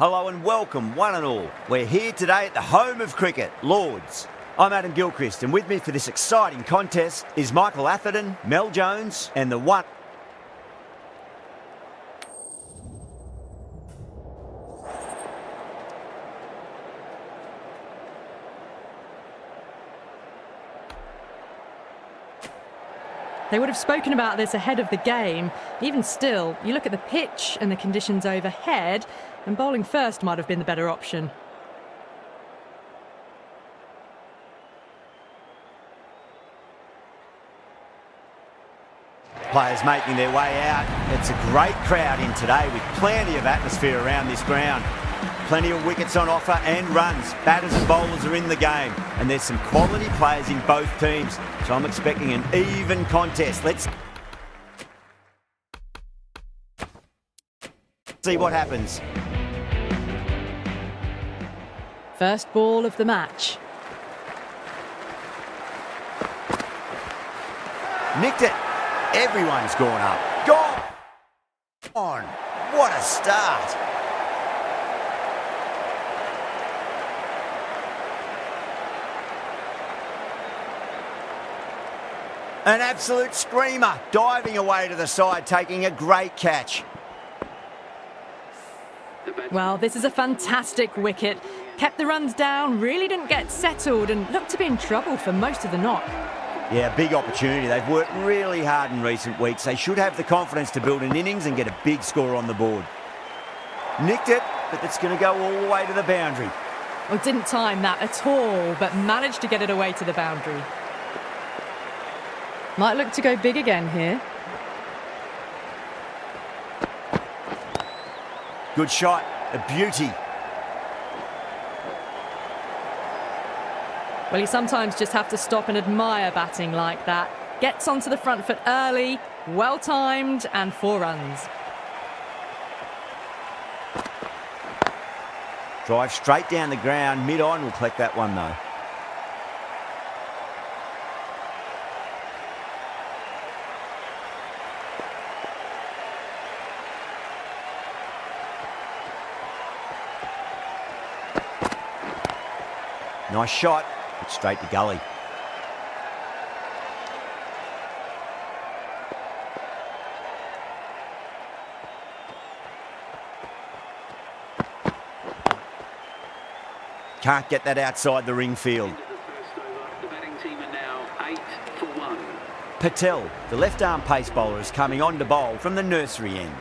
Hello and welcome, one and all. We're here today at the home of cricket, Lords. I'm Adam Gilchrist, and with me for this exciting contest is Michael Atherton, Mel Jones, and the one... They would have spoken about this ahead of the game. Even still, you look at the pitch and the conditions overhead, and bowling first might have been the better option. Players making their way out. It's a great crowd in today with plenty of atmosphere around this ground. Plenty of wickets on offer and runs. Batters and bowlers are in the game. And there's some quality players in both teams. So I'm expecting an even contest. Let's see what happens. First ball of the match. Nicked it. Everyone's gone up. Gone on. What a start. An absolute screamer, diving away to the side, taking a great catch. Well, this is a fantastic wicket. Kept the runs down, really didn't get settled and looked to be in trouble for most of the knock. Yeah, big opportunity. They've worked really hard in recent weeks. They should have the confidence to build an innings and get a big score on the board. Nicked it, but it's going to go all the way to the boundary. Well, didn't time that at all, but managed to get it away to the boundary. Might look to go big again here. Good shot, a beauty. Well, you sometimes just have to stop and admire batting like that. Gets onto the front foot early, well timed, and 4 runs. Drive straight down the ground, mid-on will collect that one though. Nice shot, but straight to gully. Can't get that outside the ring field. The batting team are now 8 for 1. Patel, the left-arm pace bowler, is coming on to bowl from the nursery end.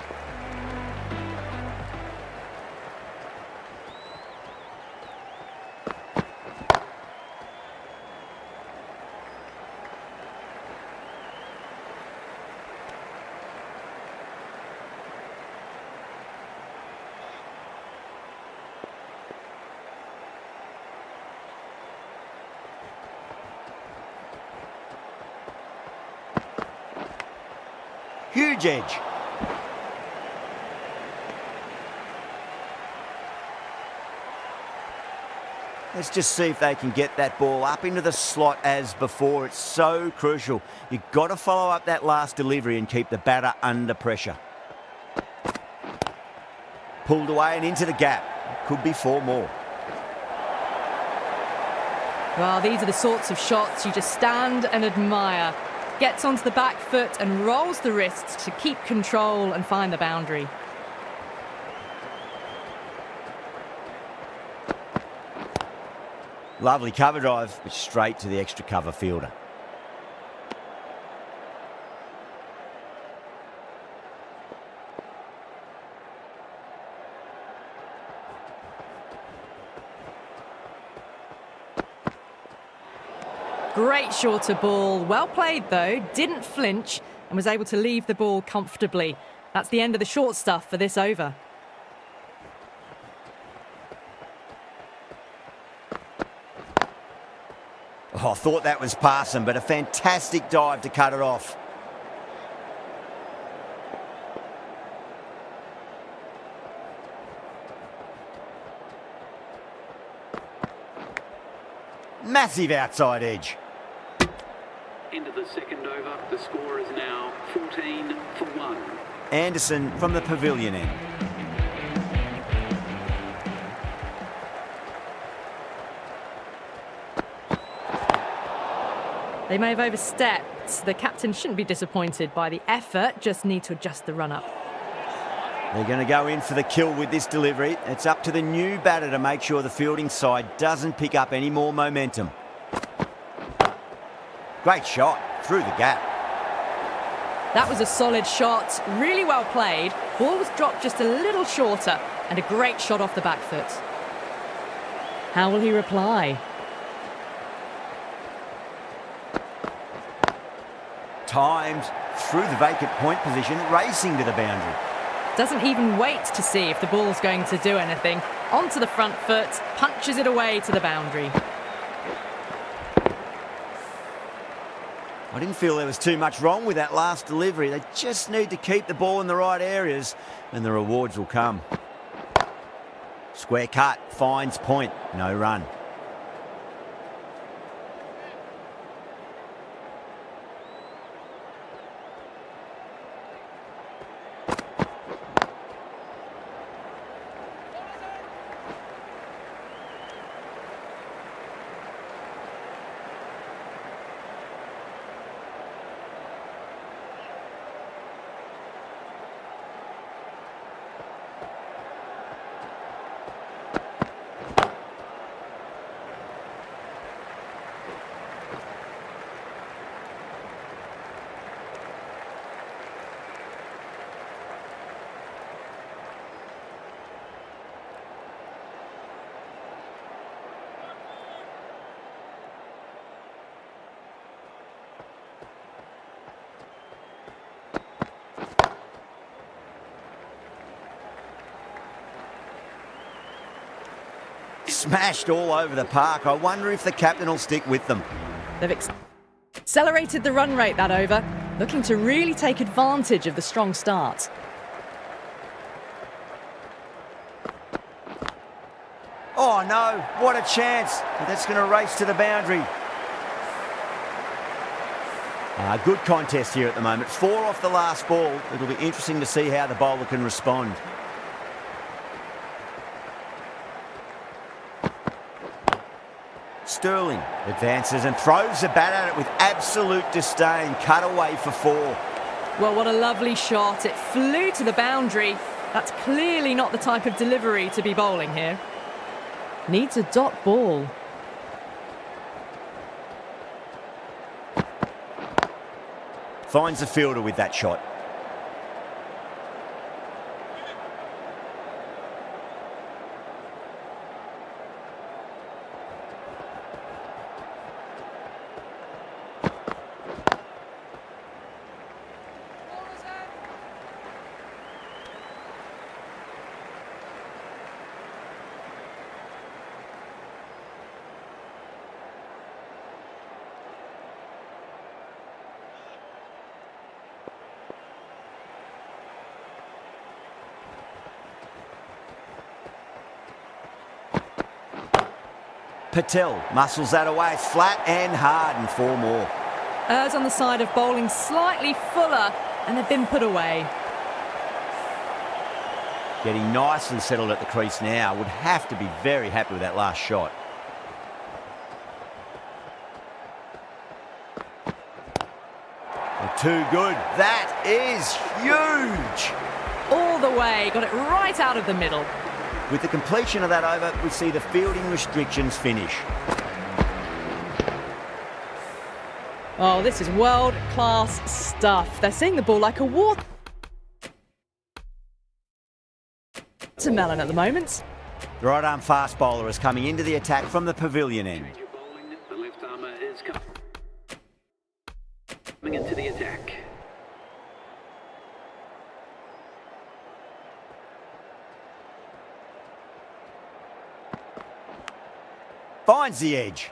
Huge edge. Let's just see if they can get that ball up into the slot as before. It's so crucial. You've got to follow up that last delivery and keep the batter under pressure. Pulled away and into the gap. Could be 4 more. Well, these are the sorts of shots you just stand and admire. Gets onto the back foot and rolls the wrists to keep control and find the boundary. Lovely cover drive, but straight to the extra cover fielder. Great shorter ball, well played though, didn't flinch and was able to leave the ball comfortably. That's the end of the short stuff for this over. Oh, I thought that was passing, but a fantastic dive to cut it off. Massive outside edge. Into the second over, the score is now 14 for 1. Anderson from the pavilion end. They may have overstepped. The captain shouldn't be disappointed by the effort, just need to adjust the run-up. They're going to go in for the kill with this delivery. It's up to the new batter to make sure the fielding side doesn't pick up any more momentum. Great shot, through the gap. That was a solid shot, really well played. Ball was dropped just a little shorter, and a great shot off the back foot. How will he reply? Timed through the vacant point position, racing to the boundary. Doesn't even wait to see if the ball's going to do anything. Onto the front foot, punches it away to the boundary. I didn't feel there was too much wrong with that last delivery. They just need to keep the ball in the right areas and the rewards will come. Square cut, finds point, no run. Smashed all over the park. I wonder if the captain will stick with them. They've accelerated the run rate that over, looking to really take advantage of the strong start. Oh no, what a chance. That's going to race to the boundary. Good contest here at the moment. 4 off the last ball. It'll be interesting to see how the bowler can respond. Sterling advances and throws the bat at it with absolute disdain. Cut away for 4. Well, what a lovely shot. It flew to the boundary. That's clearly not the type of delivery to be bowling here. Needs a dot ball. Finds the fielder with that shot. Patel muscles that away. It's flat and hard and 4 more. Errs on the side of bowling slightly fuller, and they've been put away. Getting nice and settled at the crease now. Would have to be very happy with that last shot. They're too good. That is huge. All the way, got it right out of the middle. With the completion of that over, we see the fielding restrictions finish. Oh, this is world-class stuff. They're seeing the ball like a watermelon at the moment. The right-arm fast bowler is coming into the attack from the pavilion end. Change of bowling. The left armour is coming into the attack. Finds the edge.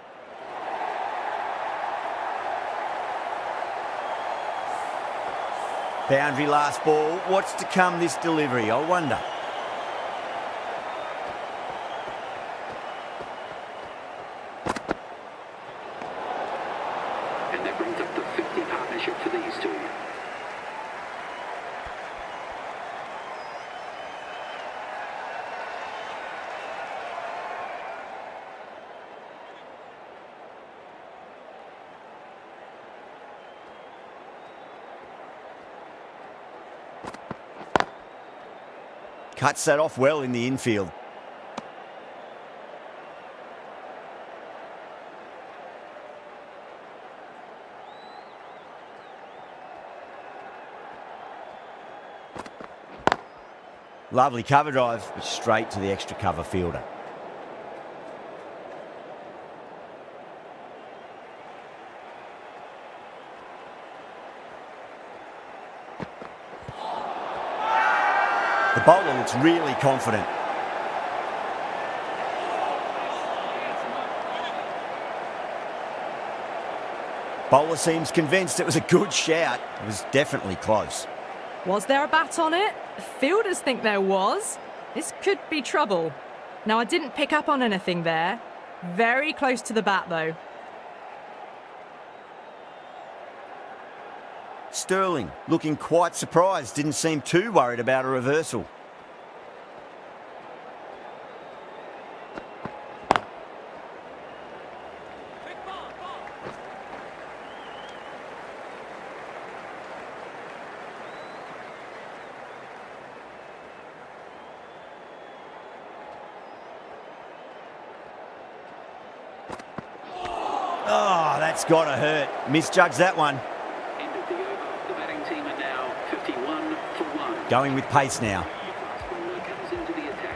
Boundary last ball. What's to come this delivery, I wonder. And that brings up the 50 partnership for these two. Cuts that off well in the infield. Lovely cover drive, but straight to the extra cover fielder. The bowler looks really confident. Bowler seems convinced it was a good shout. It was definitely close. Was there a bat on it? The fielders think there was. This could be trouble. Now, I didn't pick up on anything there. Very close to the bat, though. Sterling, looking quite surprised, didn't seem too worried about a reversal. Oh, that's got to hurt. Misjudged that one. End of the over. The batting team are now 51 for 1. Going with pace now. Fast bowler comes into the attack.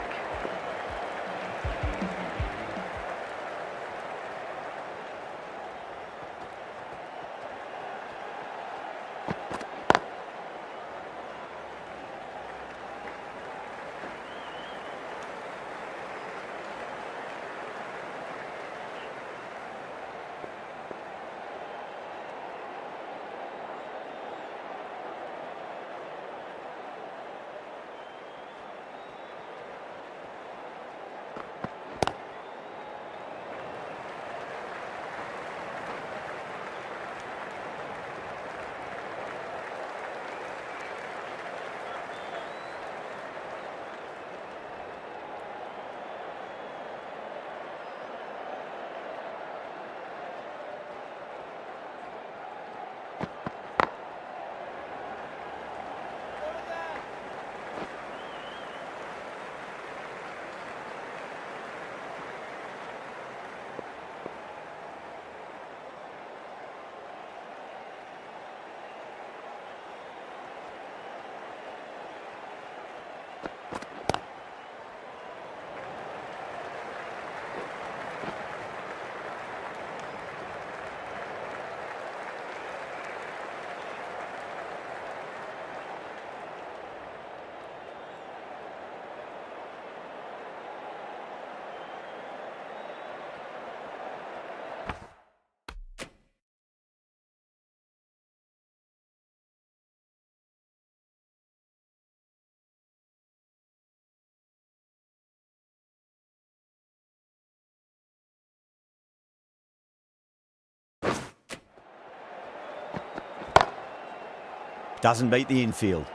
Doesn't beat the infield.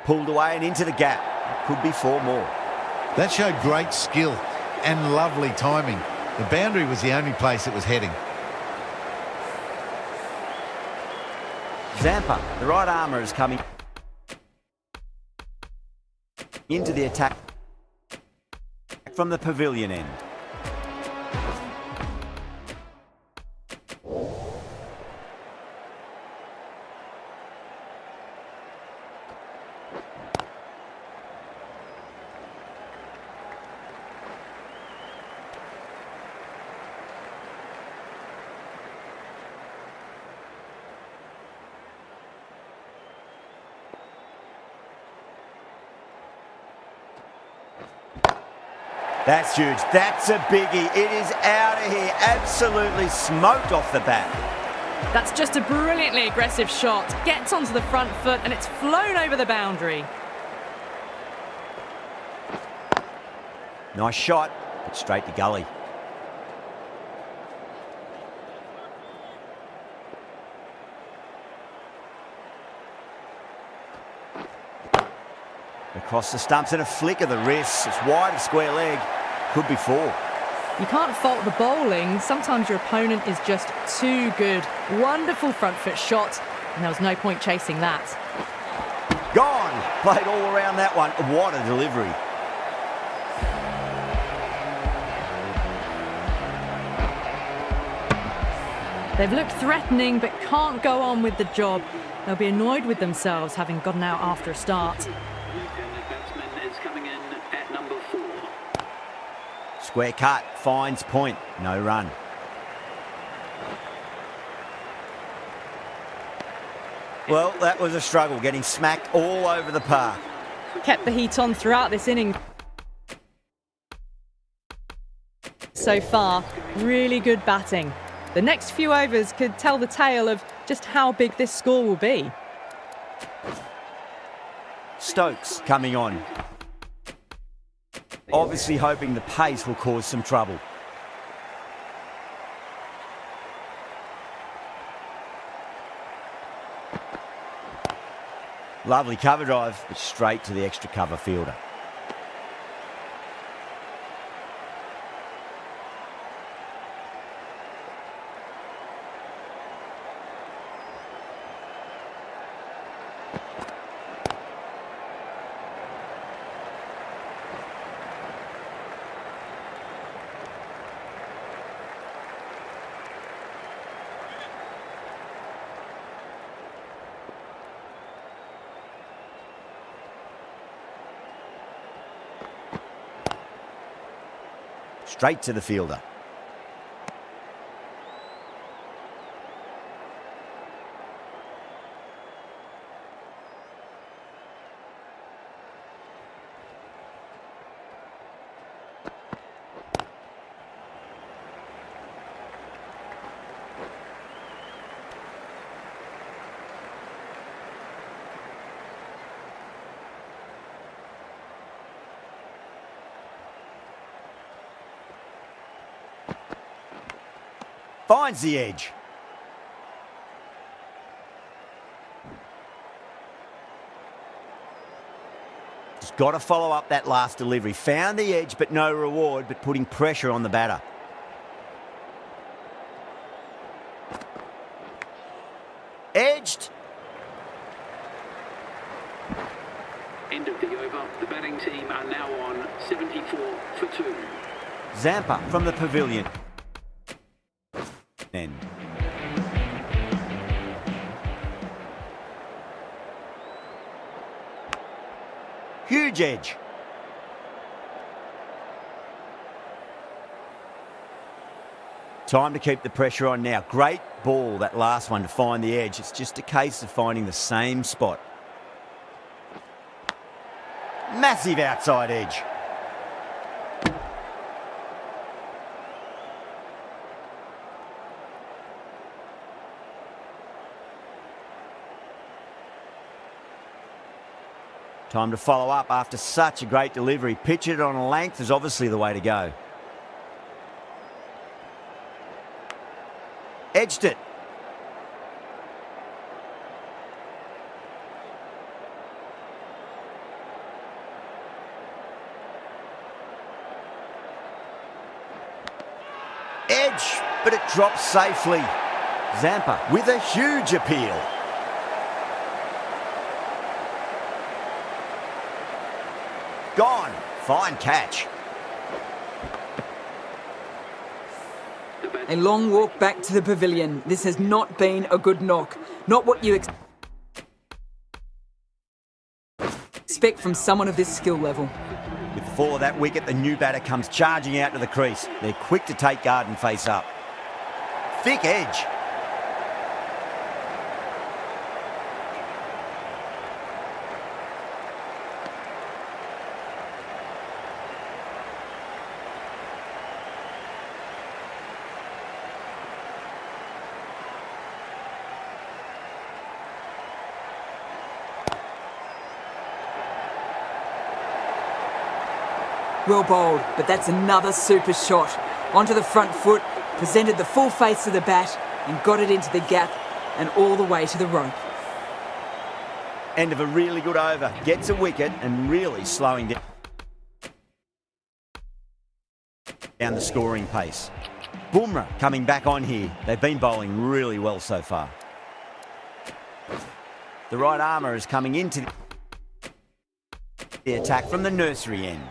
Pulled away and into the gap. Could be 4 more. That showed great skill and lovely timing. The boundary was the only place it was heading. Zampa, the right armour, is coming into the attack from the pavilion end. That's huge. That's a biggie. It is out of here. Absolutely smoked off the bat. That's just a brilliantly aggressive shot. Gets onto the front foot and it's flown over the boundary. Nice shot, but straight to gully. Across the stumps and a flick of the wrist. It's wide of square leg. Could be 4. You can't fault the bowling. Sometimes your opponent is just too good. Wonderful front foot shot, and there was no point chasing that. Gone. Played all around that one. What a delivery. They've looked threatening but can't go on with the job. They'll be annoyed with themselves having gotten out after a start. And the batsman is coming in at number 4. Square cut. Finds point. No run. Well, that was a struggle, getting smacked all over the park. Kept the heat on throughout this inning. So far, really good batting. The next few overs could tell the tale of just how big this score will be. Stokes coming on. Obviously hoping the pace will cause some trouble. Lovely cover drive, but straight to the extra cover fielder. Straight to the fielder. Finds the edge. Just got to follow up that last delivery. Found the edge, but no reward, but putting pressure on the batter. Edged. End of the over. The batting team are now on 74 for 2. Zampa from the pavilion. End. Huge edge. Time to keep the pressure on now. Great ball, that last one, to find the edge. It's just a case of finding the same spot. Massive outside edge. Time to follow up after such a great delivery. Pitch it on a length is obviously the way to go. Edged it. Edge, but it drops safely. Zampa with a huge appeal. Gone. Fine catch. A long walk back to the pavilion. This has not been a good knock. Not what you expect from someone of this skill level. With the fall of that wicket, the new batter comes charging out to the crease. They're quick to take guard and face up. Thick edge. Well bowled, but that's another super shot. Onto the front foot, presented the full face of the bat and got it into the gap and all the way to the rope. End of a really good over. Gets a wicket and really slowing down the scoring pace. Bumrah coming back on here. They've been bowling really well so far. The right armour is coming into the attack from the nursery end.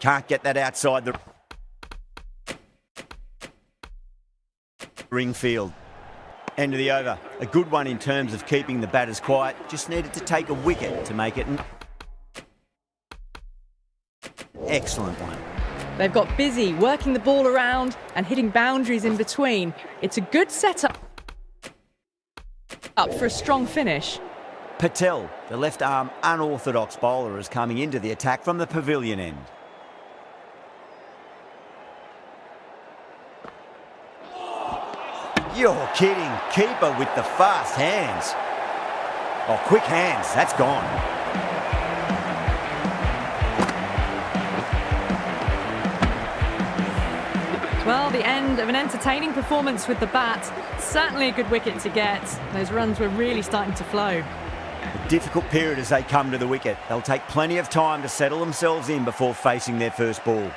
Can't get that outside the ring field. End of the over. A good one in terms of keeping the batters quiet. Just needed to take a wicket to make it an excellent one. They've got busy working the ball around and hitting boundaries in between. It's a good setup for a strong finish. Patel, the left arm unorthodox bowler, is coming into the attack from the pavilion end. You're kidding. Keeper with the fast hands. Oh, quick hands. That's gone. Well, the end of an entertaining performance with the bat. Certainly a good wicket to get. Those runs were really starting to flow. A difficult period as they come to the wicket. They'll take plenty of time to settle themselves in before facing their first ball.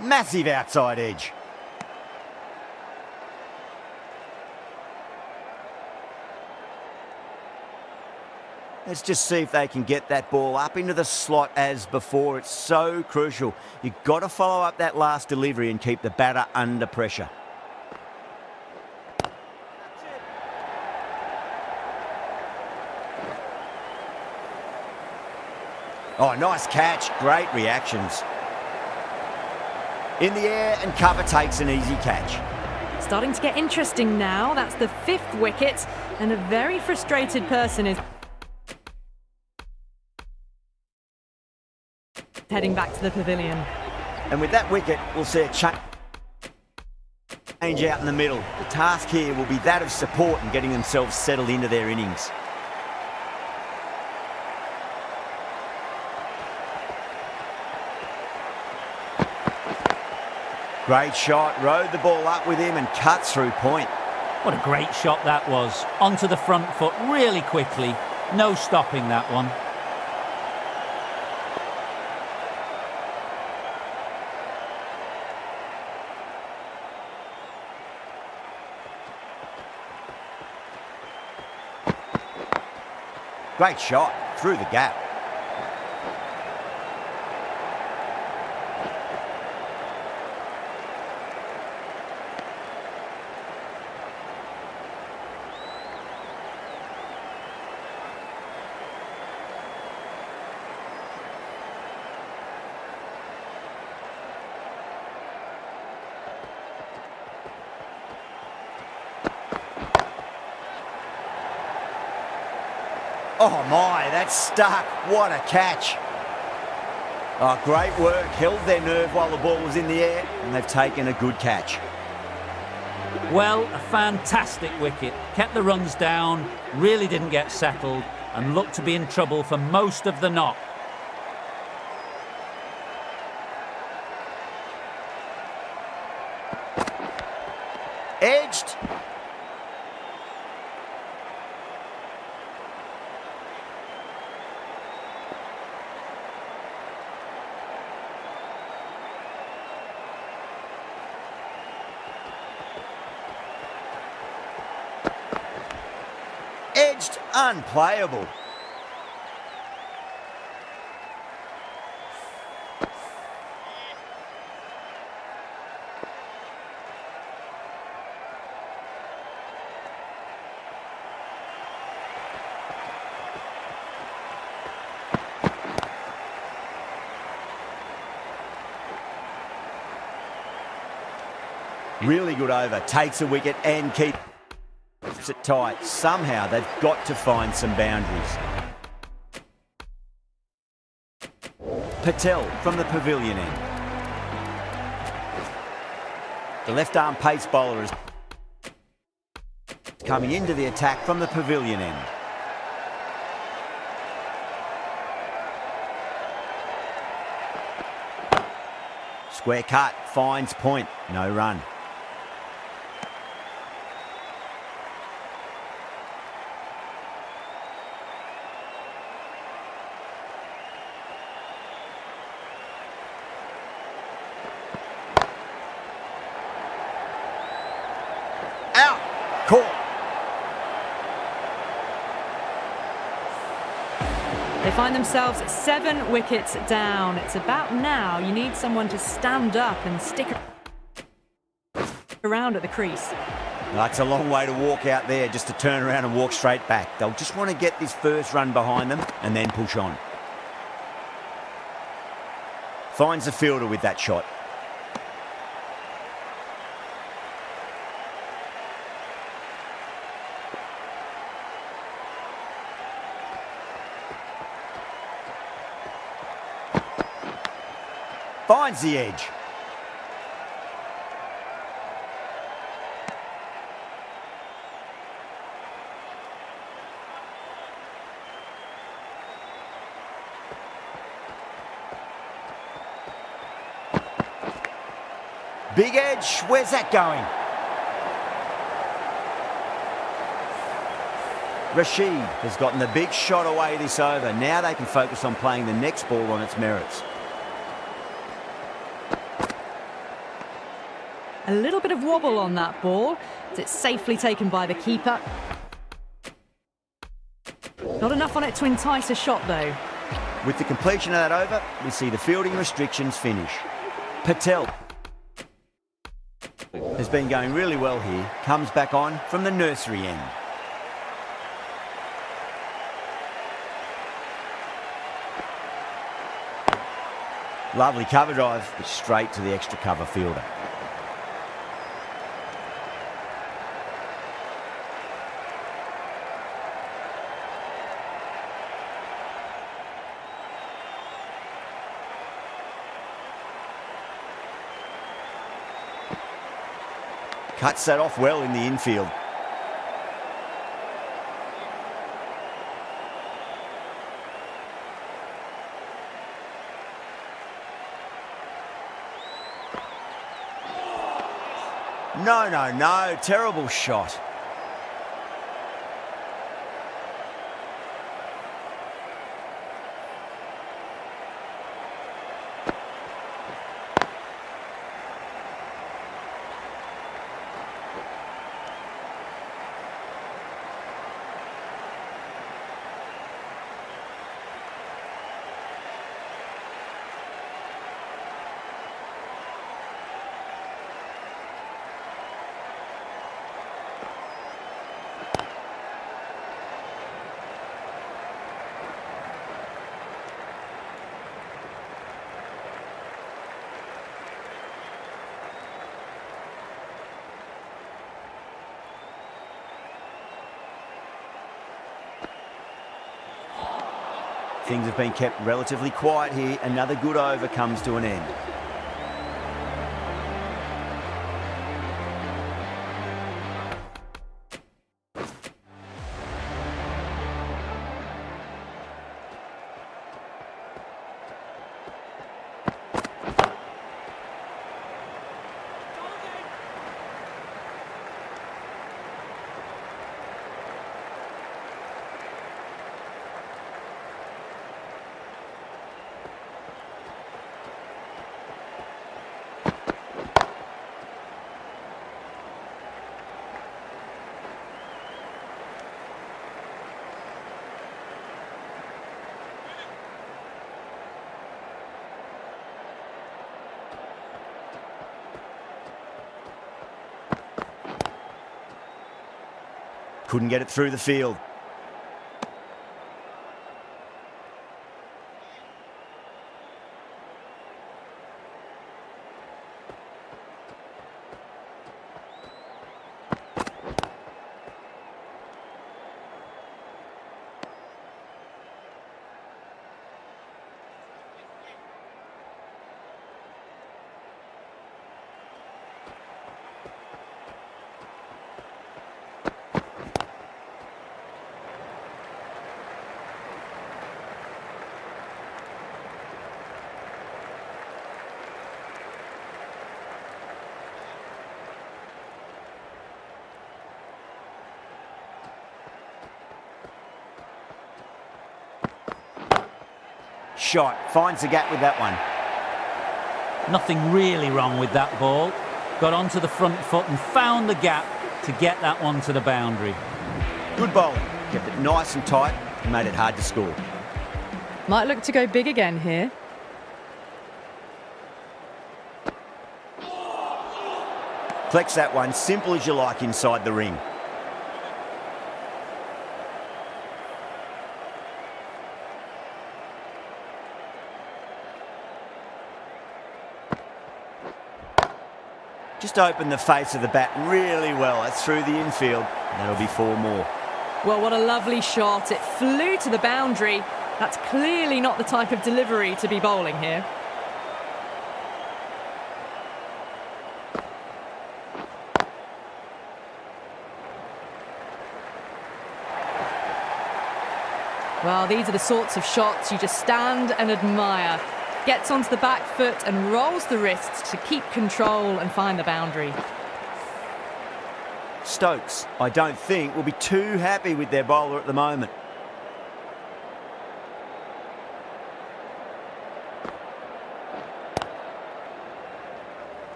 Massive outside edge. Let's just see if they can get that ball up into the slot as before. It's so crucial. You've got to follow up that last delivery and keep the batter under pressure. Oh, nice catch. Great reactions. In the air, and cover takes an easy catch. Starting to get interesting now. That's the 5th wicket, and a very frustrated person is heading back to the pavilion. And with that wicket, we'll see a change Change out in the middle. The task here will be that of support and getting themselves settled into their innings. Great shot, rode the ball up with him and cuts through point. What a great shot that was. Onto the front foot really quickly. No stopping that one. Great shot, through the gap. Oh my, that's stuck. What a catch. Oh, great work. Held their nerve while the ball was in the air, and they've taken a good catch. Well, a fantastic wicket. Kept the runs down, really didn't get settled, and looked to be in trouble for most of the knock. Edged. Edged, unplayable. Really good over, takes a wicket and keeps it tight. Somehow they've got to find some boundaries. Patel from the pavilion end. The left-arm pace bowler is coming into the attack from the pavilion end. Square cut, finds point, no run. Out, caught. They find themselves 7 wickets down. It's about now you need someone to stand up and stick around at the crease. That's a long way to walk out there just to turn around and walk straight back. They'll just want to get this first run behind them and then push on. Finds the fielder with that shot. Finds the edge. Big edge, where's that going? Rashid has gotten the big shot away this over. Now they can focus on playing the next ball on its merits. A little bit of wobble on that ball. It's safely taken by the keeper. Not enough on it to entice a shot though. With the completion of that over, we see the fielding restrictions finish. Patel has been going really well here. Comes back on from the nursery end. Lovely cover drive, but straight to the extra cover fielder. Cuts that off well in the infield. No. Terrible shot. Things have been kept relatively quiet here. Another good over comes to an end. Couldn't get it through the field. Shot, finds the gap with that one. Nothing really wrong with that ball. Got onto the front foot and found the gap to get that one to the boundary. Good bowling, kept it nice and tight and made it hard to score. Might look to go big again here. Collects that one, simple as you like inside the ring. Just opened the face of the bat really well. That's through the infield. That'll be 4 more. Well, what a lovely shot. It flew to the boundary. That's clearly not the type of delivery to be bowling here. Well, these are the sorts of shots you just stand and admire. Gets onto the back foot and rolls the wrists to keep control and find the boundary. Stokes, I don't think, will be too happy with their bowler at the moment.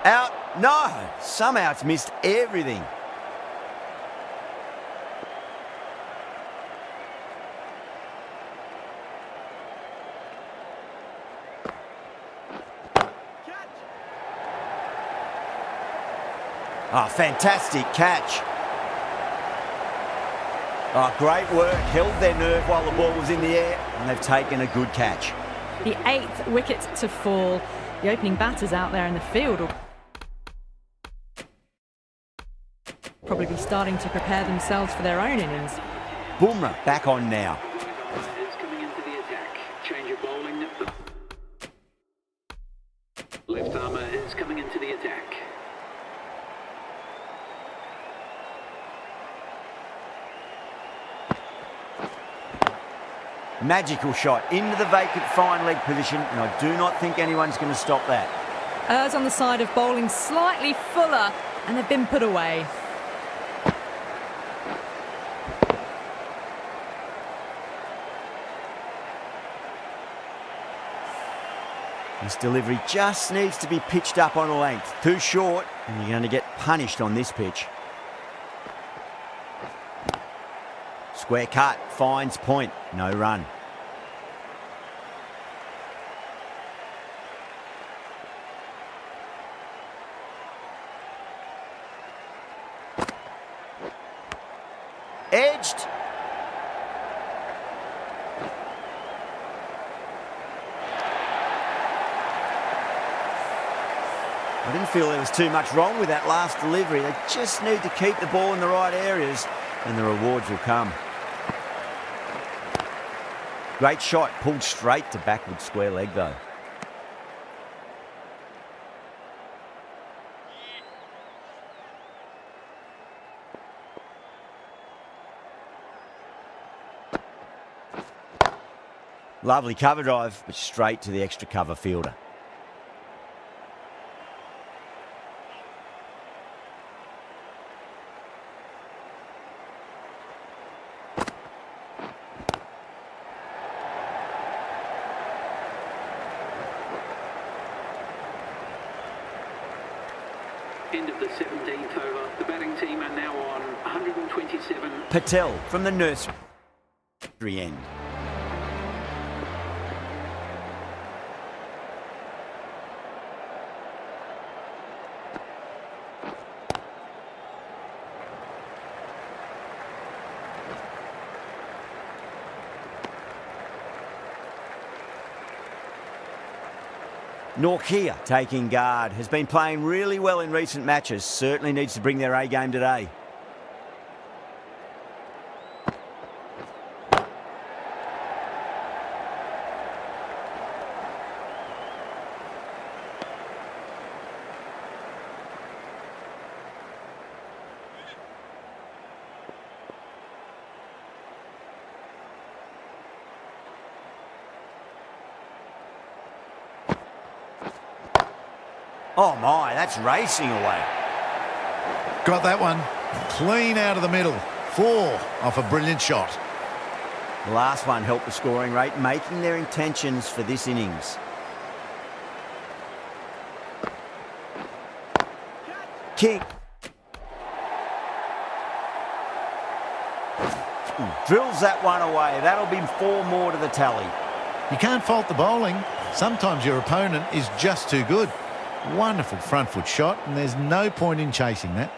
Out. No. Somehow it's missed everything. Oh, fantastic catch. Oh, great work. Held their nerve while the ball was in the air, and they've taken a good catch. The 8th wicket to fall. The opening batters out there in the field will probably be starting to prepare themselves for their own innings. Bumrah back on now. Is coming into the attack. Change of bowling. Left armour is coming into the attack. Magical shot into the vacant fine leg position, and I do not think anyone's going to stop that. Errs on the side of bowling slightly fuller, and they've been put away. This delivery just needs to be pitched up on a length. Too short, and you're going to get punished on this pitch. Square cut, finds point, no run. Edged. I didn't feel there was too much wrong with that last delivery. They just need to keep the ball in the right areas and the rewards will come. Great shot, pulled straight to backward square leg though. Lovely cover drive, but straight to the extra cover fielder. End of the 17th over. The batting team are now on 127. Patel from the nursery end. Norkia taking guard, has been playing really well in recent matches, certainly needs to bring their A game today. Oh my, that's racing away. Got that one. Clean out of the middle. 4 off a brilliant shot. The last one helped the scoring rate, making their intentions for this innings. King. Drills that one away. That'll be 4 more to the tally. You can't fault the bowling. Sometimes your opponent is just too good. Wonderful front foot shot, and there's no point in chasing that.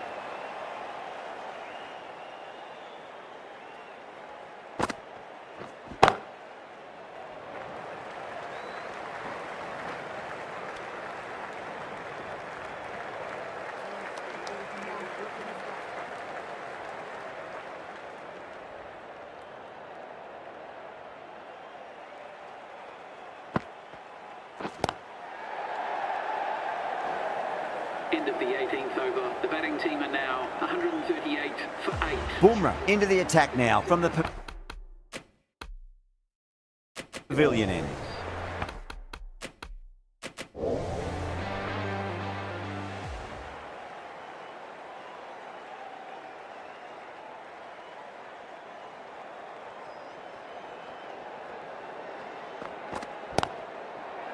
End of the 18th over. The batting team are now 138 for 8. Bumrah into the attack now from the pavilion end.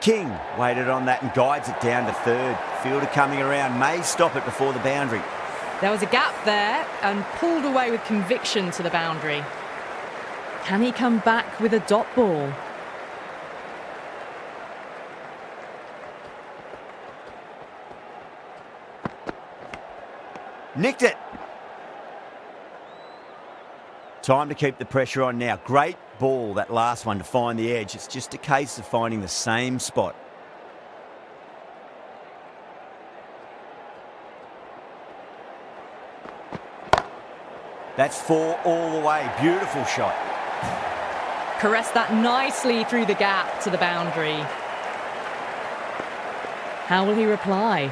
King waited on that and guides it down to third. Fielder coming around, may stop it before the boundary. There was a gap there and pulled away with conviction to the boundary. Can he come back with a dot ball? Nicked it. Time to keep the pressure on now. Great ball, that last one, to find the edge. It's just a case of finding the same spot. That's 4 all the way. Beautiful shot. Caressed that nicely through the gap to the boundary. How will he reply?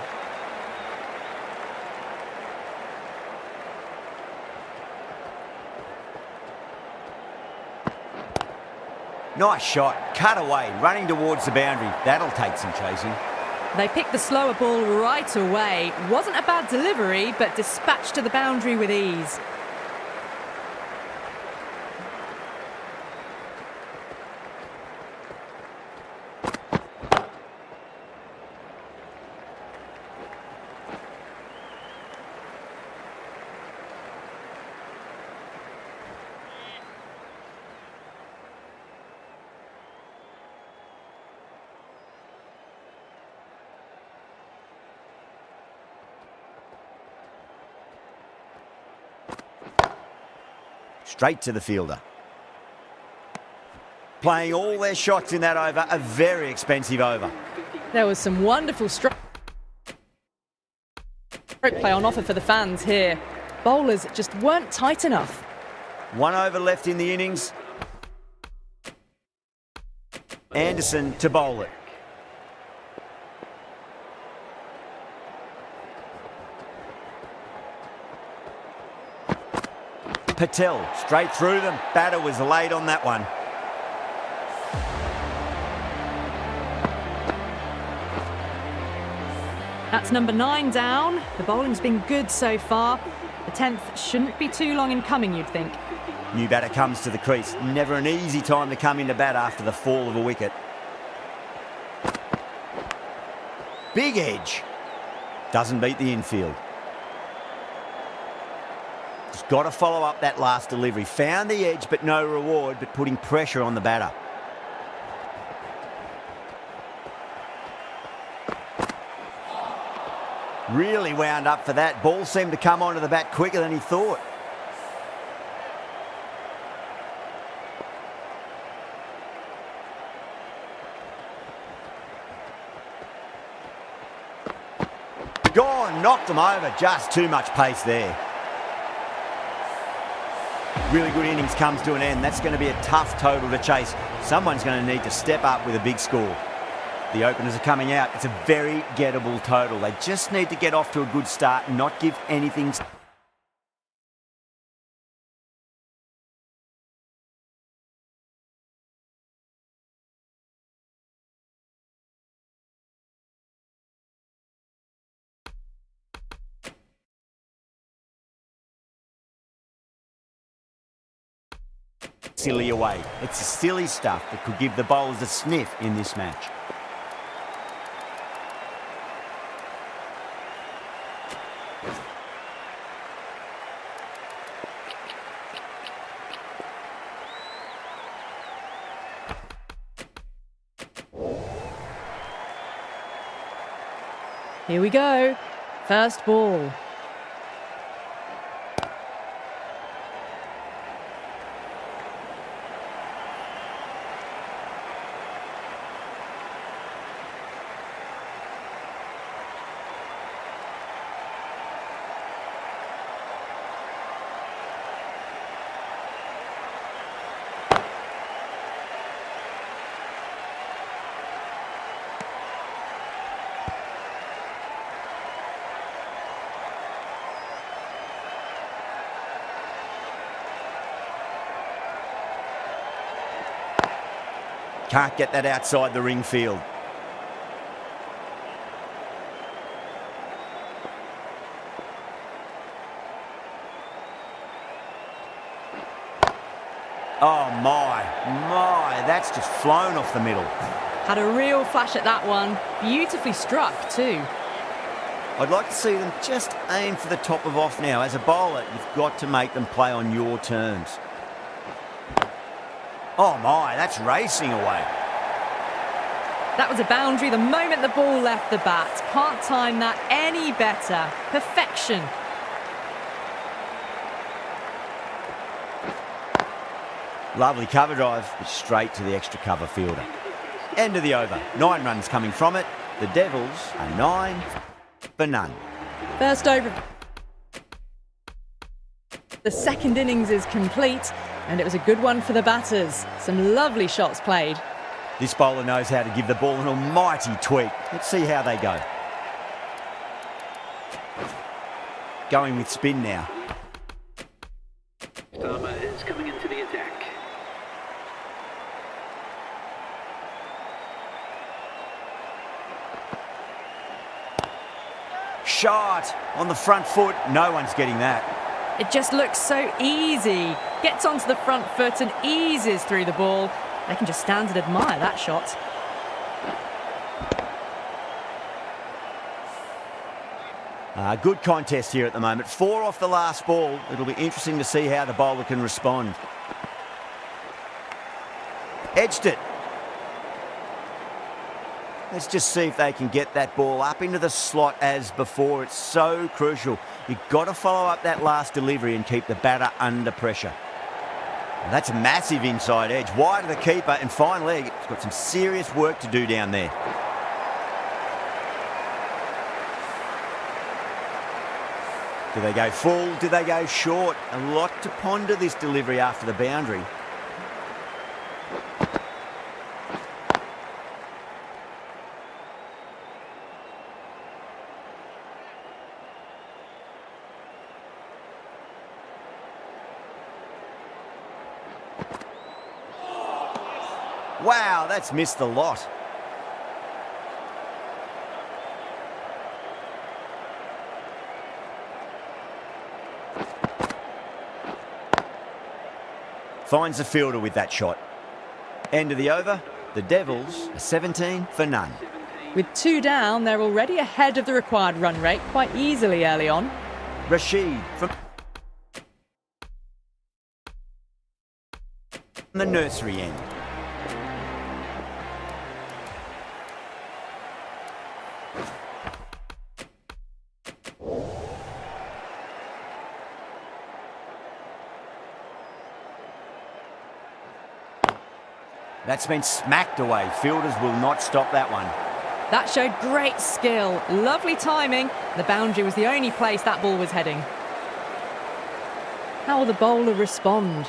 Nice shot. Cut away. Running towards the boundary. That'll take some chasing. They picked the slower ball right away. Wasn't a bad delivery, but dispatched to the boundary with ease. Straight to the fielder. Playing all their shots in that over, a very expensive over. There was some wonderful stroke play on offer for the fans here. Bowlers just weren't tight enough. 1 over left in the innings. Anderson to bowl it. Patel, straight through them. Batter was late on that one. That's number 9 down. The bowling's been good so far. The 10th shouldn't be too long in coming, you'd think. New batter comes to the crease. Never an easy time to come into bat after the fall of a wicket. Big edge. Doesn't beat the infield. Just got to follow up that last delivery. Found the edge, but no reward, but putting pressure on the batter. Really wound up for that. Ball seemed to come onto the bat quicker than he thought. Gone, knocked him over. Just too much pace there. Really good innings comes to an end. That's going to be a tough total to chase. Someone's going to need to step up with a big score. The openers are coming out. It's a very gettable total. They just need to get off to a good start and not give anything. Silly away. It's the silly stuff that could give the bowlers a sniff in this match. Here we go. First ball. Can't get that outside the ring field. Oh my, that's just flown off the middle. Had a real flash at that one. Beautifully struck too. I'd like to see them just aim for the top of off now. As a bowler, you've got to make them play on your terms. Oh my, that's racing away. That was a boundary the moment the ball left the bat. Can't time that any better. Perfection. Lovely cover drive, but straight to the extra cover fielder. End of the over. 9 runs coming from it. The Devils are 9 for none. First over. The second innings is complete, and it was a good one for the batters. Some lovely shots played. This bowler knows how to give the ball an almighty tweak. Let's see how they go. Going with spin now. Starmer is coming into the attack. Shot on the front foot. No one's getting that. It just looks so easy. Gets onto the front foot and eases through the ball. They can just stand and admire that shot. Good contest here at the moment. 4 off the last ball. It'll be interesting to see how the bowler can respond. Edged it. Let's just see if they can get that ball up into the slot as before. It's so crucial. You've got to follow up that last delivery and keep the batter under pressure. And that's a massive inside edge. Wide of the keeper and fine leg. It's got some serious work to do down there. Do they go full? Do they go short? A lot to ponder this delivery after the boundary. Wow, that's missed the lot. Finds the fielder with that shot. End of the over. The Devils are 17 for none. With 2 down, they're already ahead of the required run rate quite easily early on. Rashid from the nursery end. That's been smacked away. Fielders will not stop that one. That showed great skill. Lovely timing. The boundary was the only place that ball was heading. How will the bowler respond?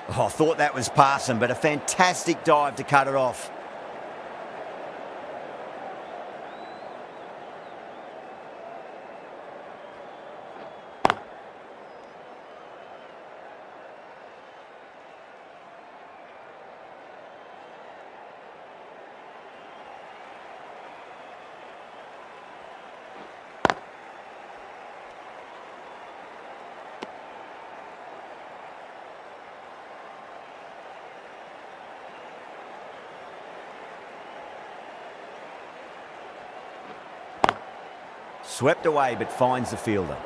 Oh, I thought that was passing, but a fantastic dive to cut it off. Swept away, but finds the fielder.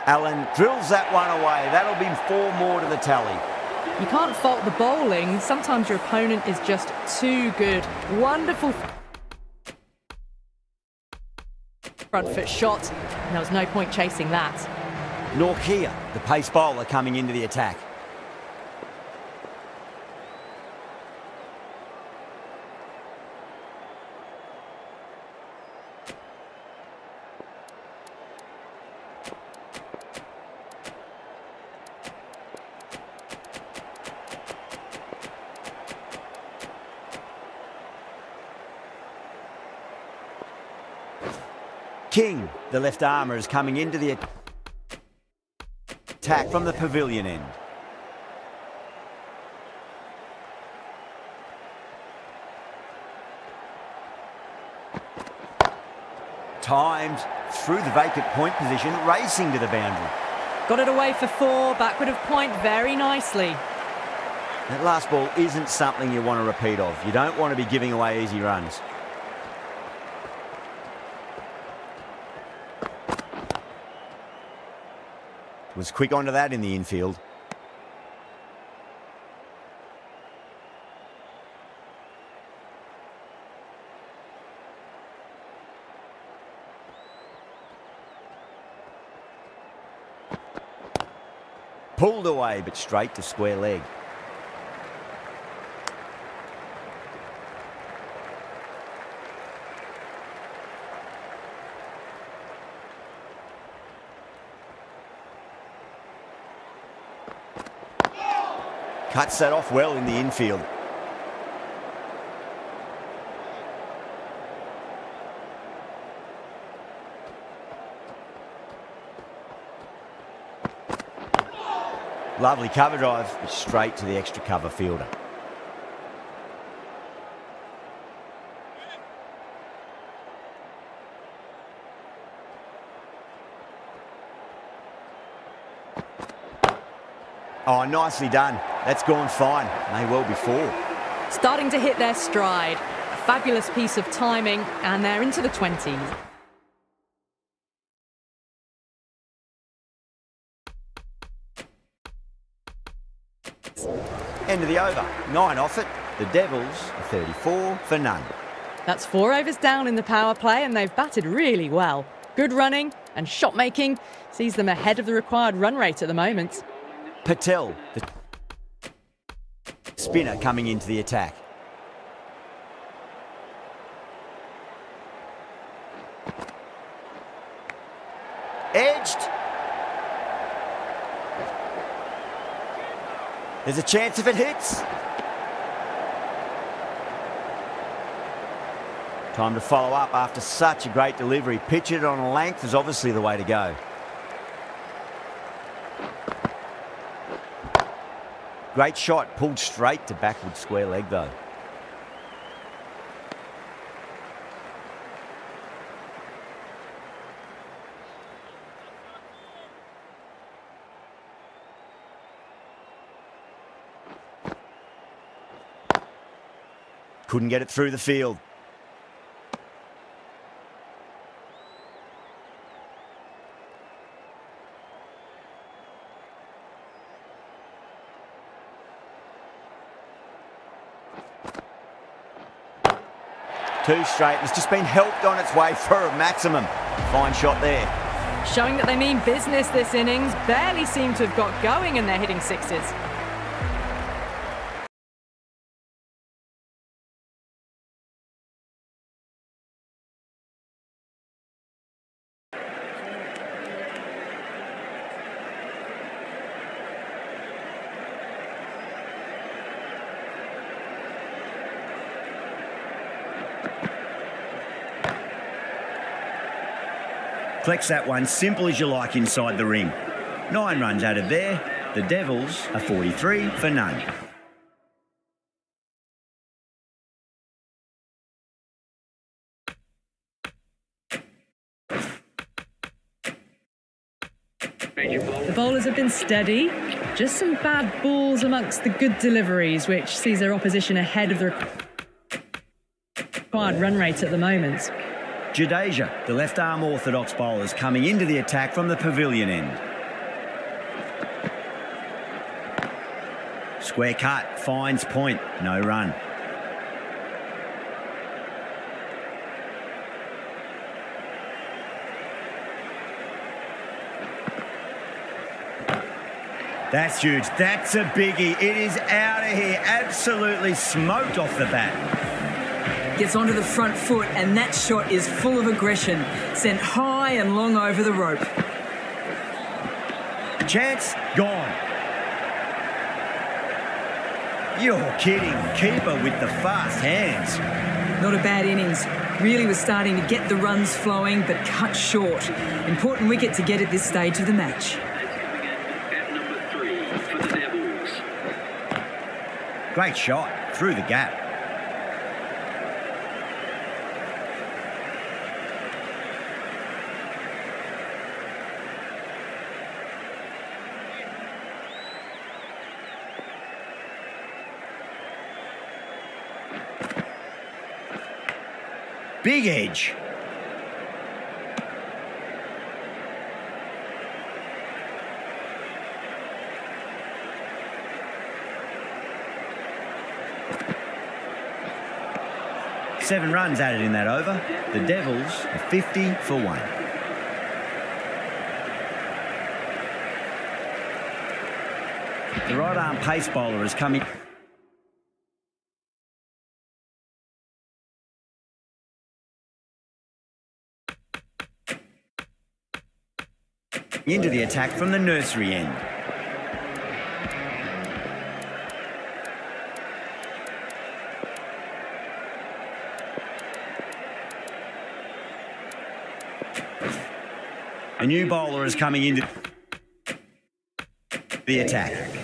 Allen drills that one away. That'll be 4 more to the tally. You can't fault the bowling. Sometimes your opponent is just too good. Wonderful front foot shot, and there was no point chasing that. Norkia, the pace bowler, coming into the attack. King, the left armour, is coming into the attack from the pavilion end. Timed through the vacant point position, racing to the boundary. Got it away for 4, backward of point very nicely. That last ball isn't something you want to repeat of. You don't want to be giving away easy runs. Was quick onto that in the infield. Pulled away, but straight to square leg. Cuts that off well in the infield. Lovely cover drive, straight to the extra cover fielder. Oh, nicely done. That's gone fine. May well be four. Starting to hit their stride. A fabulous piece of timing, and they're into the 20s. End of the over. 9 off it. The Devils are 34 for none. That's 4 overs down in the power play, and they've batted really well. Good running and shot making sees them ahead of the required run rate at the moment. Patel, the spinner, coming into the attack. Edged. There's a chance if it hits. Time to follow up after such a great delivery. Pitch it on a length is obviously the way to go. Great shot, pulled straight to backward square leg though. Couldn't get it through the field. Two straight. It's just been helped on its way for a maximum. Fine shot there. Showing that they mean business this innings. Barely seem to have got going, and they're hitting sixes. Flex that one, simple as you like inside the ring. 9 runs added there. The Devils are 43 for none. The bowlers have been steady. Just some bad balls amongst the good deliveries, which sees their opposition ahead of the required run rate at the moment. Jadeja, the left-arm orthodox bowlers, coming into the attack from the pavilion end. Square cut, finds point, no run. That's huge. That's a biggie. It is out of here. Absolutely smoked off the bat. Gets onto the front foot, and that shot is full of aggression. Sent high and long over the rope. Chance gone. You're kidding. Keeper with the fast hands. Not a bad innings. Really was starting to get the runs flowing, but cut short. Important wicket to get at this stage of the match. At number 3 for the Devils. Great shot. Through the gap. Big edge. Seven runs added in that over. The Devils are 50 for 1. The right arm pace bowler is coming into the attack from the nursery end. A new bowler is coming into the attack.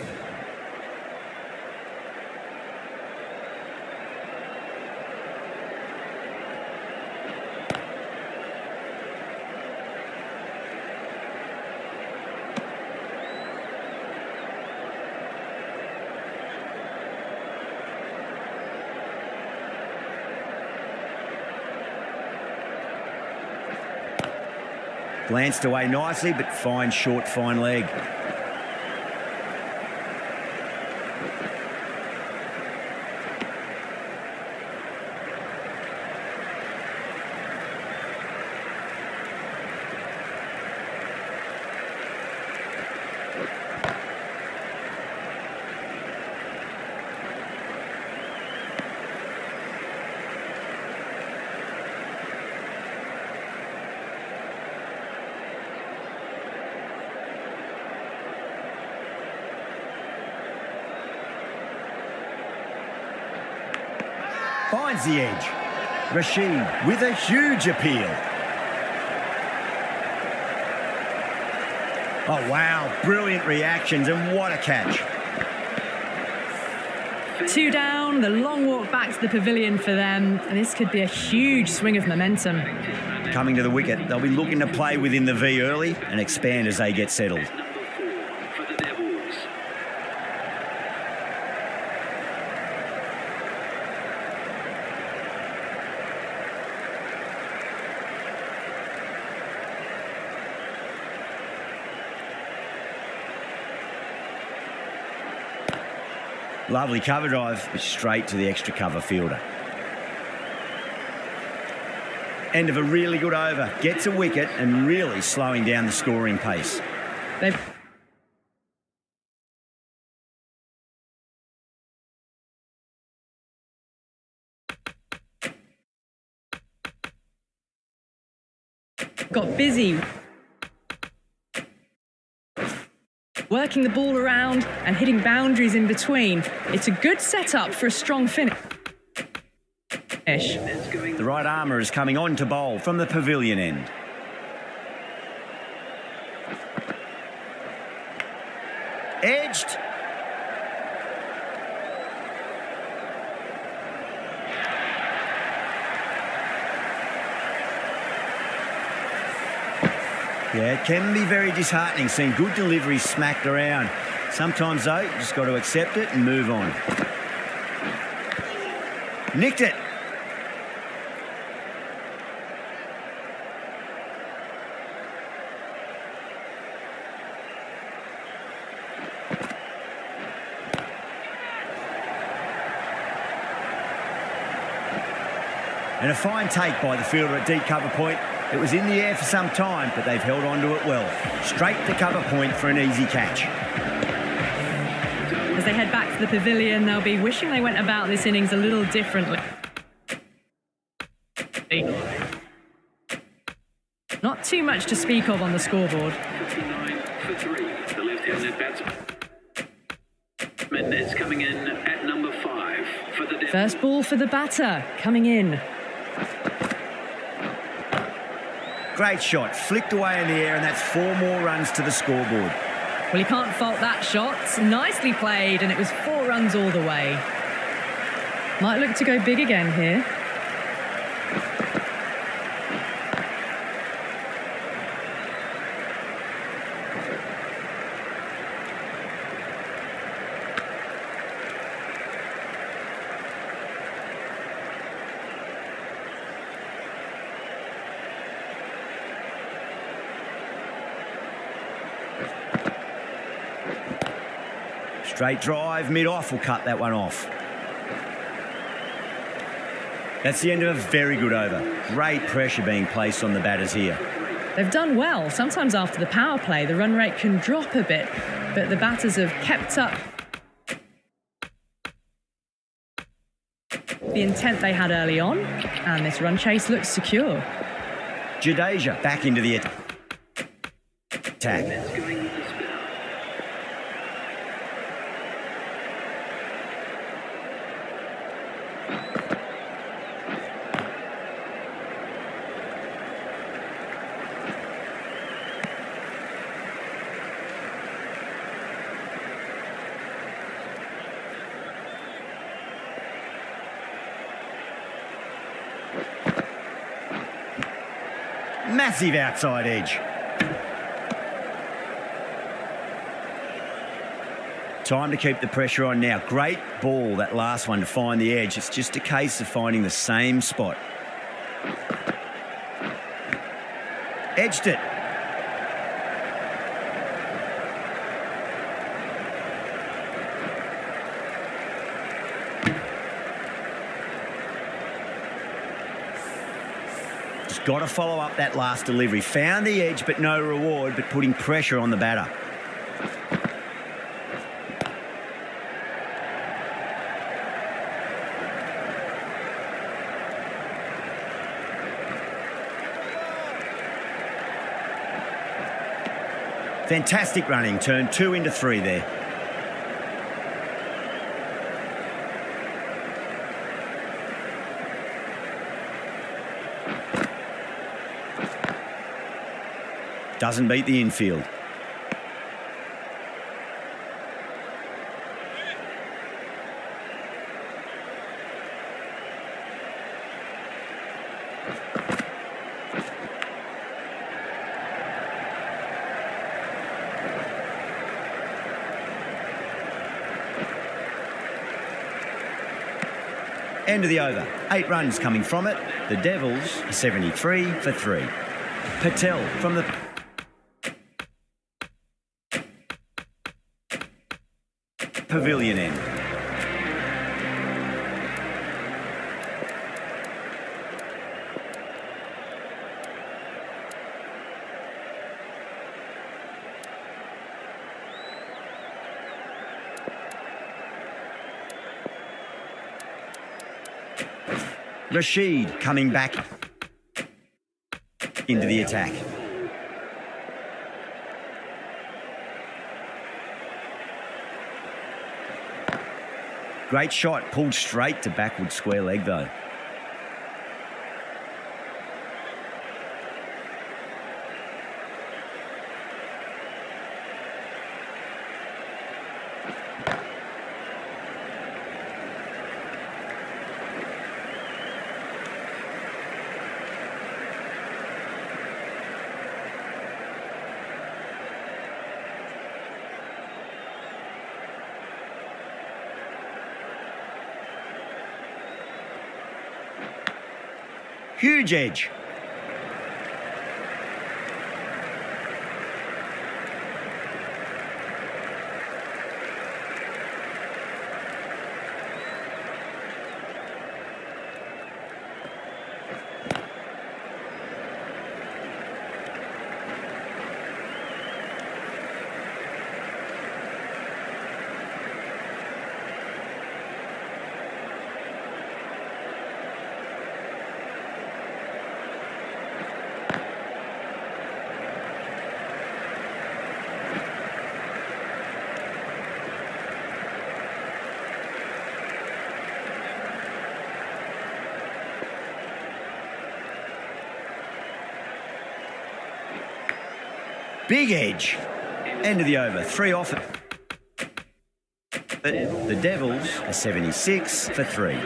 Glanced away nicely, but fine, short, fine leg. Finds the edge. Rashid with a huge appeal. Oh, wow. Brilliant reactions and what a catch. 2 down, the long walk back to the pavilion for them. And this could be a huge swing of momentum. Coming to the wicket, they'll be looking to play within the V early and expand as they get settled. Lovely cover drive, straight to the extra cover fielder. End of a really good over. Gets a wicket and really slowing down the scoring pace. They've got busy working the ball around and hitting boundaries in between. It's a good setup for a strong finish. The right armour is coming on to bowl from the pavilion end. Edged. Yeah, it can be very disheartening seeing good deliveries smacked around. Sometimes, though, you just got to accept it and move on. Nicked it. And a fine take by the fielder at deep cover point. It was in the air for some time, but they've held on to it well. Straight to cover point for an easy catch. As they head back to the pavilion, they'll be wishing they went about this innings a little differently. Not too much to speak of on the scoreboard. 59 for 3, the left-handed batsman. Mendez coming in at number 5 for the... First ball for the batter, coming in. Great shot, flicked away in the air, and that's 4 more runs to the scoreboard. Well, you can't fault that shot. Nicely played, and it was 4 runs all the way. Might look to go big again here. Straight drive, mid-off will cut that one off. That's the end of a very good over. Great pressure being placed on the batters here. They've done well. Sometimes after the power play, the run rate can drop a bit, but the batters have kept up the intent they had early on, and this run chase looks secure. Jadeja back into the attack. That's going with the spinner. Massive outside edge. Time to keep the pressure on now. Great ball, that last one, to find the edge. It's just a case of finding the same spot. Edged it. Just got to follow up that last delivery. Found the edge, but no reward, but putting pressure on the batter. Fantastic running, turned 2 into 3 there. Doesn't beat the infield. End of the over. 8 runs coming from it. The Devils 73 for 3. Patel from the pavilion end. Rashid coming back into the attack. Great shot, pulled straight to backward square leg though. Huge edge. Big edge. End of the over. 3 off it. The Devils are 76 for 3.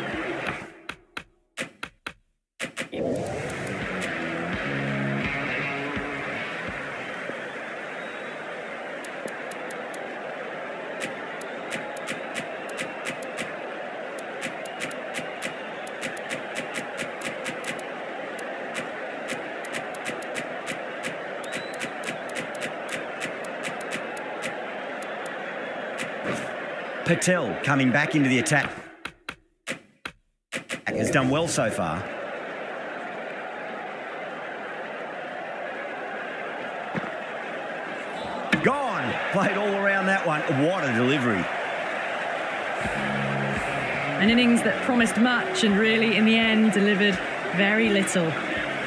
Patel coming back into the attack. Has done well so far. Played all around that one. What a delivery. An innings that promised much and really, in the end, delivered very little.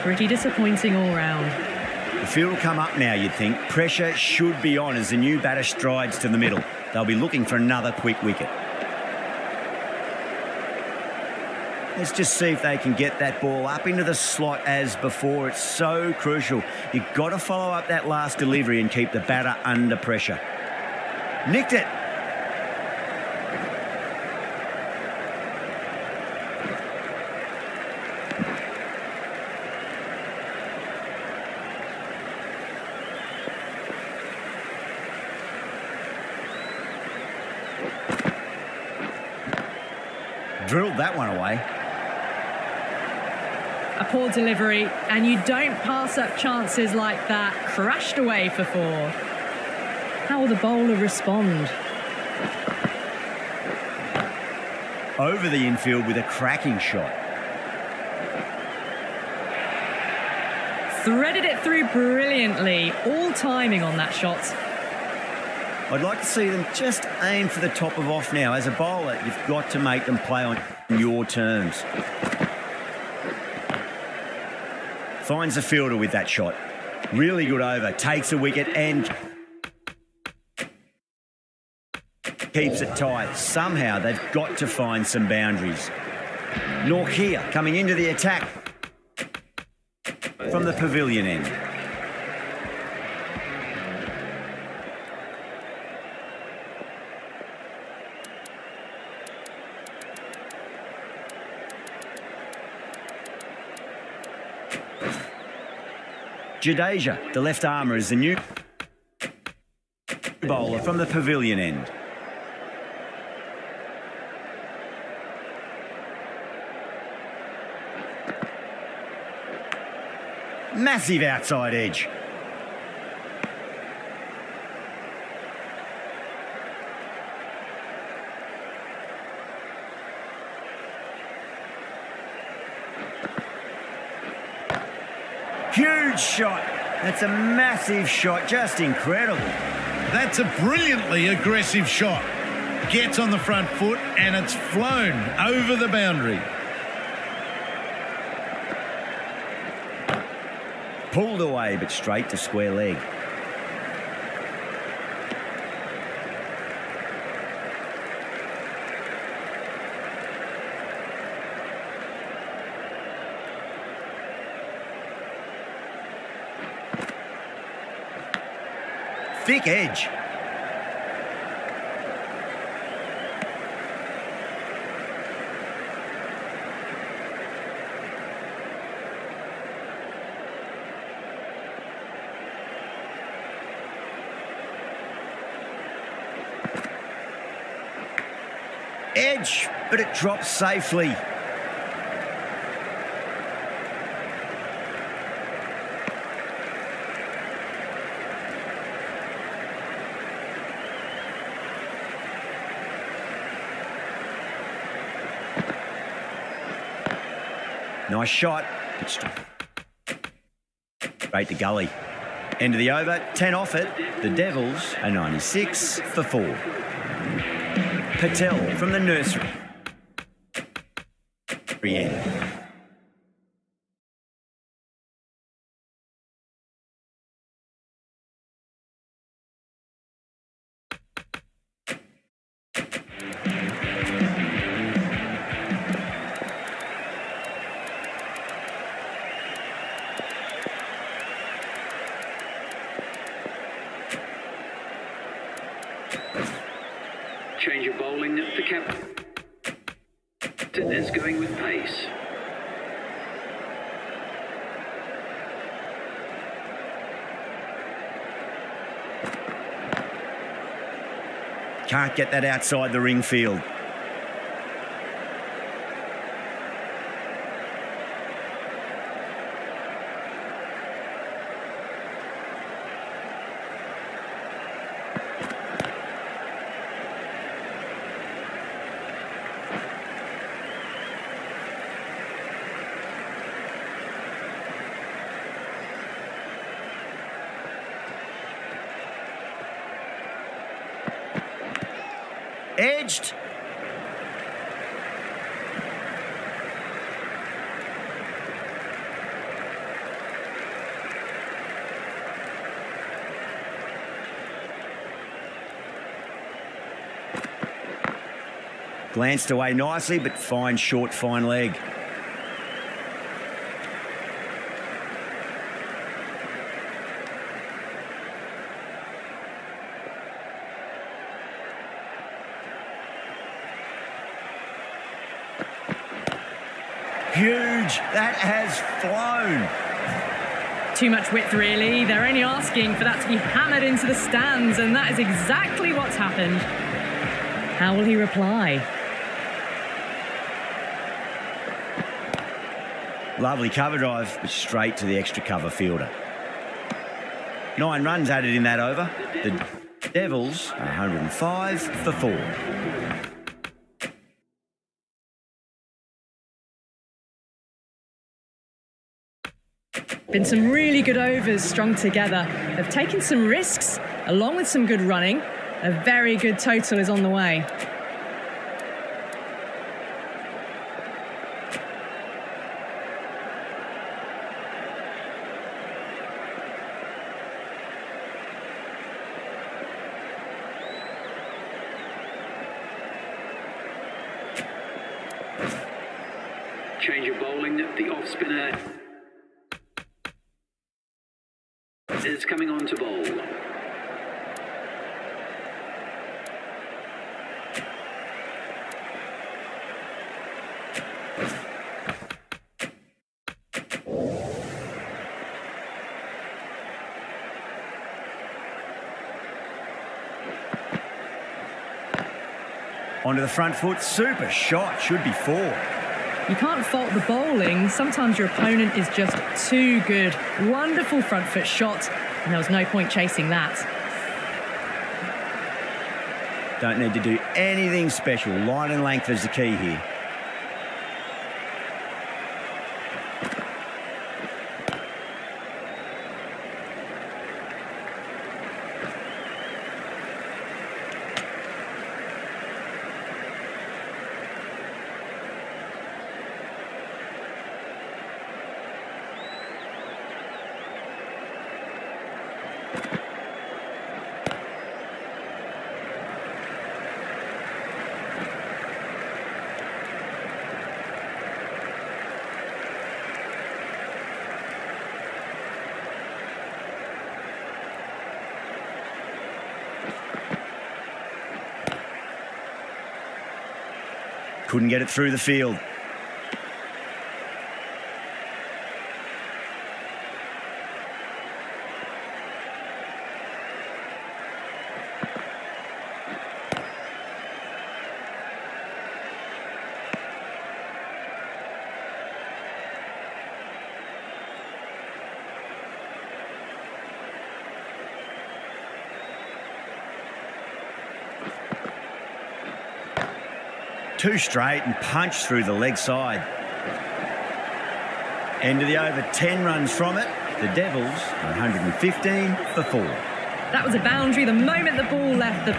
Pretty disappointing all round. The field will come up now, you'd think. Pressure should be on as the new batter strides to the middle. They'll be looking for another quick wicket. Let's just see if they can get that ball up into the slot as before. It's so crucial. You've got to follow up that last delivery and keep the batter under pressure. Nicked it. Drilled that one away. A poor delivery, and you don't pass up chances like that. Crashed away for 4. How will the bowler respond? Over the infield with a cracking shot. Threaded it through brilliantly. All timing on that shot. I'd like to see them just aim for the top of off now. As a bowler, you've got to make them play on your terms. Finds the fielder with that shot. Really good over. Takes a wicket and keeps it tight. Somehow they've got to find some boundaries. Norkia coming into the attack from the pavilion end. Jadeja, the left armour, is the new bowler from the pavilion end. Massive outside edge. Huge shot. That's a massive shot. Just incredible. That's a brilliantly aggressive shot. Gets on the front foot and it's flown over the boundary. Pulled away, but straight to square leg. Thick edge. Edge, but it drops safely. Nice shot. Straight to gully. End of the over, 10 off it. The Devils are 96 for 4. Patel from the nursery. End. Change of bowling. The captain is going with pace. Can't get that outside the ring field. Edged. Glanced away nicely, but fine short, fine leg. Huge. That has flown. Too much width, really. They're only asking for that to be hammered into the stands, and that is exactly what's happened. How will he reply? Lovely cover drive, but straight to the extra cover fielder. 9 runs added in that over. The Devils are 105 for 4. Been some really good overs strung together. They've taken some risks, along with some good running. A very good total is on the way. Change of bowling. The off spinner is coming on to bowl. Onto the front foot. Super shot. Should be 4. You can't fault the bowling. Sometimes your opponent is just too good. Wonderful front foot shot, and there was no point chasing that. Don't need to do anything special. Line and length is the key here. Couldn't get it through the field. Two straight and punch through the leg side. End of the over, 10 runs from it. The Devils are 115 for 4. That was a boundary the moment the ball left the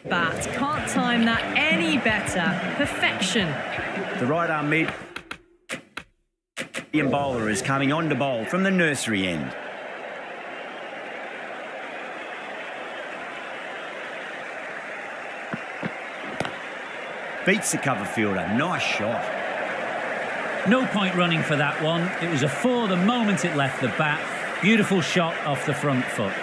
bat. Can't time that any better. Perfection. The right arm medium bowler is coming on to bowl from the nursery end. Beats the cover fielder. Nice shot. No point running for that one. It was a 4 the moment it left the bat. Beautiful shot off the front foot.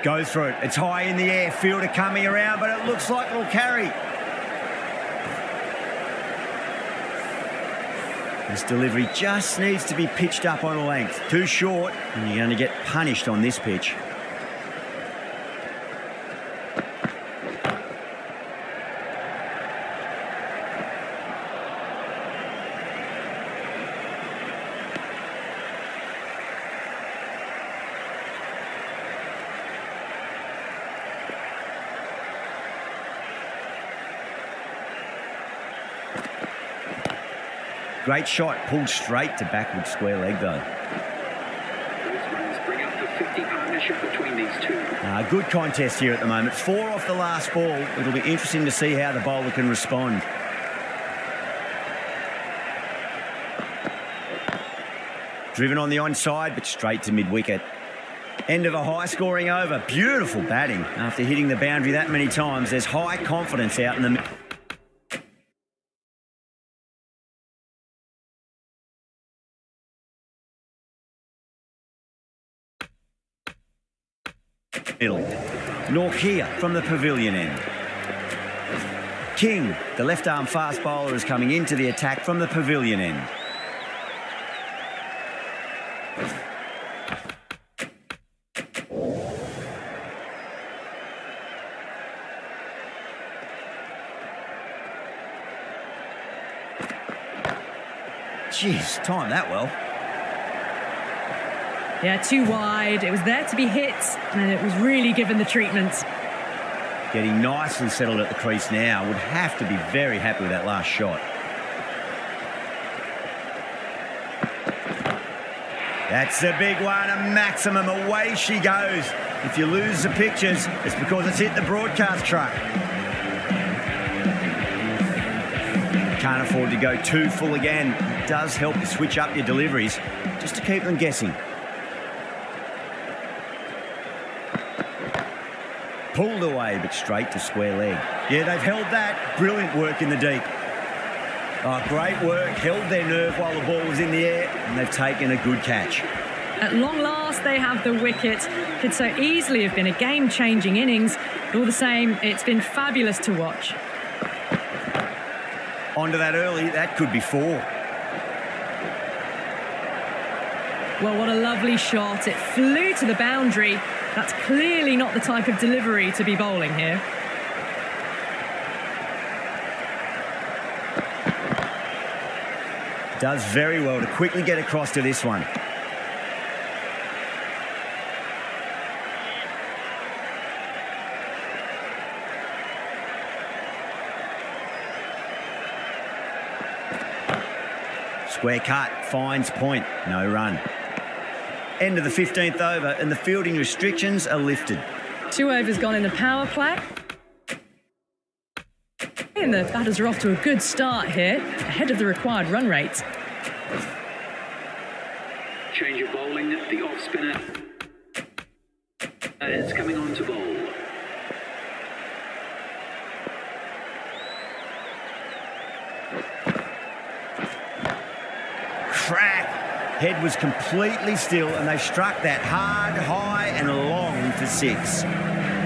Go through it. It's high in the air. Fielder coming around, but it looks like it'll carry. This delivery just needs to be pitched up on a length. Too short, and you're going to get punished on this pitch. Great shot, pulled straight to backward square leg though. Those runs bring up the 50 partnership between these two. Good contest here at the moment. 4 off the last ball. It'll be interesting to see how the bowler can respond. Driven on the onside, but straight to mid-wicket. End of a high-scoring over. Beautiful batting. After hitting the boundary that many times, there's high confidence out in the middle. Norkia from the pavilion end. King, the left-arm fast bowler, is coming into the attack from the pavilion end. Jeez, timed that well. Yeah, too wide. It was there to be hit, and it was really given the treatment. Getting nicely settled at the crease now. Would have to be very happy with that last shot. That's the big one, a maximum. Away she goes. If you lose the pictures, it's because it's hit the broadcast truck. Can't afford to go too full again. It does help to switch up your deliveries, just to keep them guessing. Pulled away, but straight to square leg. Yeah, they've held that. Brilliant work in the deep. Oh, great work. Held their nerve while the ball was in the air, and they've taken a good catch. At long last, they have the wicket. Could so easily have been a game-changing innings. But all the same, it's been fabulous to watch. Onto that early, that could be 4. Well, what a lovely shot. It flew to the boundary. That's clearly not the type of delivery to be bowling here. Does very well to quickly get across to this one. Square cut, finds point, no run. End of the 15th over and the fielding restrictions are lifted. 2 overs gone in the power play. And the batters are off to a good start here, ahead of the required run rate. Change of bowling, the off spinner is coming on to bowl. Crack! Head was completely still and they struck that hard, high and long for 6.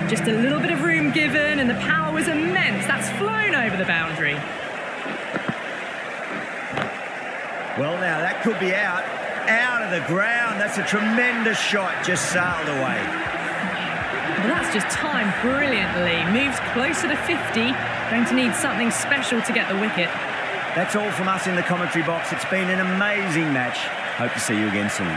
Just a little bit of room given and the power was immense. That's flown over the boundary. Well, now that could be out of the ground. That's a tremendous shot, just sailed away. Well, that's just timed brilliantly. Moves closer to 50. Going to need something special to get the wicket. That's all from us in the commentary box. It's been an amazing match. Hope to see you again soon.